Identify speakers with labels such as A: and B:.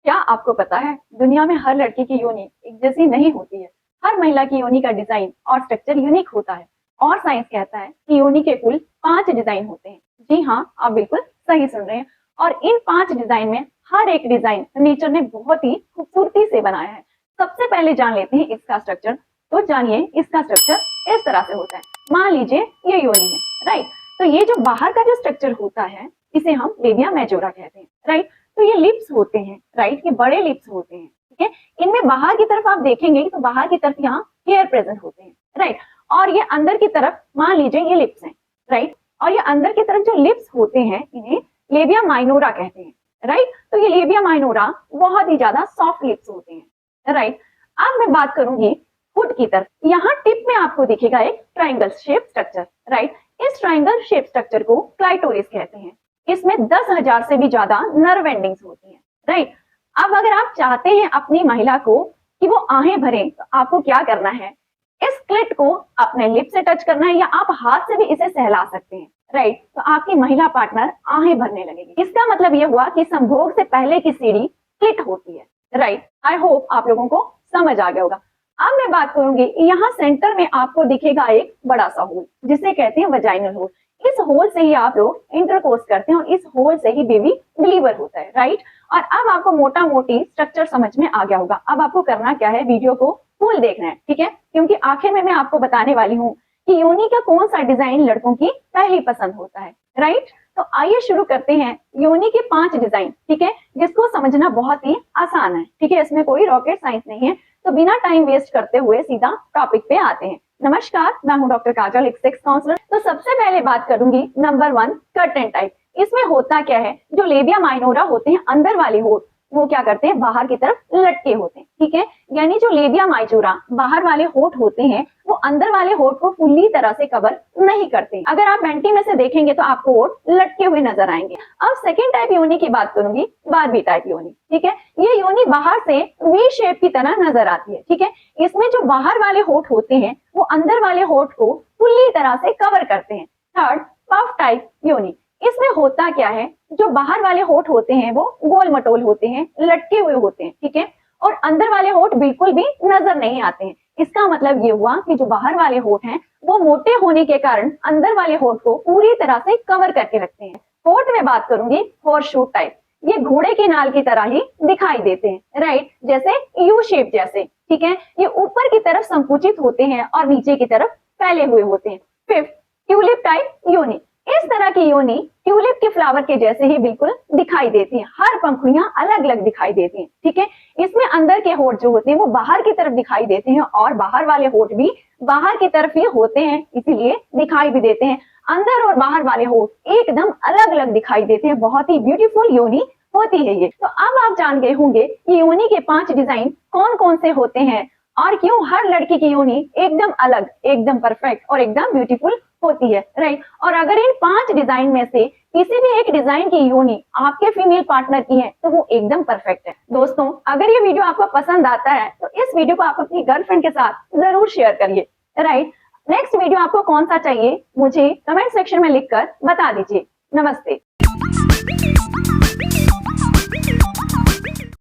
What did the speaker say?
A: क्या आपको पता है दुनिया में हर लड़की की योनि एक जैसी नहीं होती है। हर महिला की योनि का डिजाइन और स्ट्रक्चर यूनिक होता है। और साइंस कहता है कि योनि के कुल 5 डिजाइन होते हैं। जी हाँ, आप बिल्कुल सही सुन रहे हैं। और इन 5 डिजाइन में हर एक डिजाइन नेचर ने बहुत ही खूबसूरती से बनाया है। सबसे पहले जान लेते हैं इसका स्ट्रक्चर। तो जानिए, इसका स्ट्रक्चर इस तरह से होता है। मान लीजिए ये योनि है, राइट। तो ये जो बाहर का जो स्ट्रक्चर होता है इसे हम लेबिया मेजोरा कहते हैं, राइट। तो ये लिप्स होते हैं, राइट। ये बड़े लिप्स होते हैं, ठीक है। इनमें बाहर की तरफ आप देखेंगे तो बाहर की तरफ यहाँ हेयर प्रेजेंट होते हैं, राइट। और ये अंदर की तरफ मान लीजिए ये लिप्स हैं, राइट। और ये अंदर की तरफ जो लिप्स होते हैं इन्हें लेबिया माइनोरा कहते हैं, राइट। तो ये लेबिया माइनोरा बहुत ही ज्यादा सॉफ्ट लिप्स होते हैं, राइट। अब मैं बात करूंगी फुट की तरफ। यहाँ टिप में आपको दिखेगा एक ट्राइंगल शेप स्ट्रक्चर, राइट। इस ट्राइंगल शेप स्ट्रक्चर को क्लाइटोरिस कहते हैं। इसमें 10,000 से भी ज्यादा नर्व एंडिंग्स होती हैं, राइट। अब अगर आप चाहते हैं अपनी महिला को कि वो आहें भरे तो आपको क्या करना है, इस क्लिट को अपने लिप से टच करना है या आप हाथ से भी इसे सहला सकते हैं, राइट। तो आपकी महिला पार्टनर आहें भरने लगेगी। इसका मतलब ये हुआ कि संभोग से पहले की सीढ़ी क्लिट होती है, राइट। आई होप आप लोगों को समझ आ गया होगा। अब मैं बात करूंगी, यहाँ सेंटर में आपको दिखेगा एक बड़ा सा होल जिसे कहते हैं वजाइनल होल। इस होल से ही आप लोग इंटरकोर्स करते हैं और इस होल से ही बेबी डिलीवर होता है, राइट। और अब आपको मोटा मोटी स्ट्रक्चर समझ में आ गया होगा। अब आपको करना क्या है, वीडियो को फुल देखना है, ठीक है। क्योंकि आखिर में मैं आपको बताने वाली हूँ कि योनि का कौन सा डिजाइन लड़कों की पहली पसंद होता है, राइट। तो आइए शुरू करते हैं योनि के 5 डिजाइन, ठीक है, जिसको समझना बहुत ही आसान है, ठीक है। इसमें कोई रॉकेट साइंस नहीं है। तो बिना टाइम वेस्ट करते हुए सीधा टॉपिक पे आते हैं। नमस्कार, मैं हूं डॉक्टर काजल, एक सेक्स काउंसलर। तो सबसे पहले बात करूंगी नंबर 1, कर्टेन टाइप। इसमें होता क्या है, जो लेबिया माइनोरा होते हैं अंदर वाले होठ, वो क्या करते हैं, बाहर की तरफ लटके होते हैं, ठीक है। यानी जो लेबिया माइजोरा बाहर वाले होठ होते हैं वो अंदर वाले होठ को पूरी तरह से कवर नहीं करते। अगर आप पेंटी में से देखेंगे तो आपको होठ लटके हुए नजर आएंगे। अब सेकेंड टाइप योनि की बात करूंगी, बारबी टाइप योनि, ठीक है। ये योनि बाहर से वी शेप की तरह नजर आती है, ठीक है। इसमें जो बाहर वाले होठ होते हैं वो अंदर वाले होठ को पूरी तरह से कवर करते हैं। थर्ड, पफ टाइप योनि। इसमें होता क्या है, जो बाहर वाले होठ होते हैं वो गोल मटोल होते हैं, लटके हुए होते हैं, ठीक है। और अंदर वाले होठ बिल्कुल भी नजर नहीं आते हैं। इसका मतलब ये हुआ कि जो बाहर वाले होठ हैं वो मोटे होने के कारण अंदर वाले होठ को पूरी तरह से कवर करके रखते हैं। फोर्थ में बात करूंगी हॉर्स शू टाइप। ये घोड़े के नाल की तरह ही दिखाई देते हैं, राइट, जैसे यू शेप जैसे, ठीक है। ये ऊपर की तरफ संकुचित होते हैं और नीचे की तरफ फैले हुए होते हैं। फिफ्थ, ट्यूलिप टाइप योनि। इस तरह की योनि ट्यूलिप के फ्लावर के जैसे ही बिल्कुल दिखाई देती है। हर पंखुड़ियां अलग अलग दिखाई देती हैं, ठीक है। इसमें अंदर के होठ जो होते हैं वो बाहर की तरफ दिखाई देते हैं और बाहर वाले होठ भी बाहर की तरफ ही होते हैं, इसीलिए दिखाई भी देते हैं। अंदर और बाहर वाले होठ एकदम अलग अलग दिखाई देते हैं। बहुत ही ब्यूटीफुल योनि होती है ये। तो अब आप जान गए होंगे कि योनि के 5 डिजाइन कौन कौन से होते हैं और क्यों हर लड़की की योनि एकदम अलग, एकदम परफेक्ट और एकदम ब्यूटीफुल होती है, राइट। और अगर इन 5 डिजाइन में से किसी भी एक डिजाइन की योनि आपके फीमेल पार्टनर की है तो वो एकदम परफेक्ट है। दोस्तों, अगर ये वीडियो आपको पसंद आता है तो इस वीडियो को आप अपनी गर्लफ्रेंड के साथ जरूर शेयर करिए, राइट। नेक्स्ट वीडियो आपको कौन सा चाहिए मुझे कमेंट सेक्शन में लिखकर बता दीजिए। नमस्ते।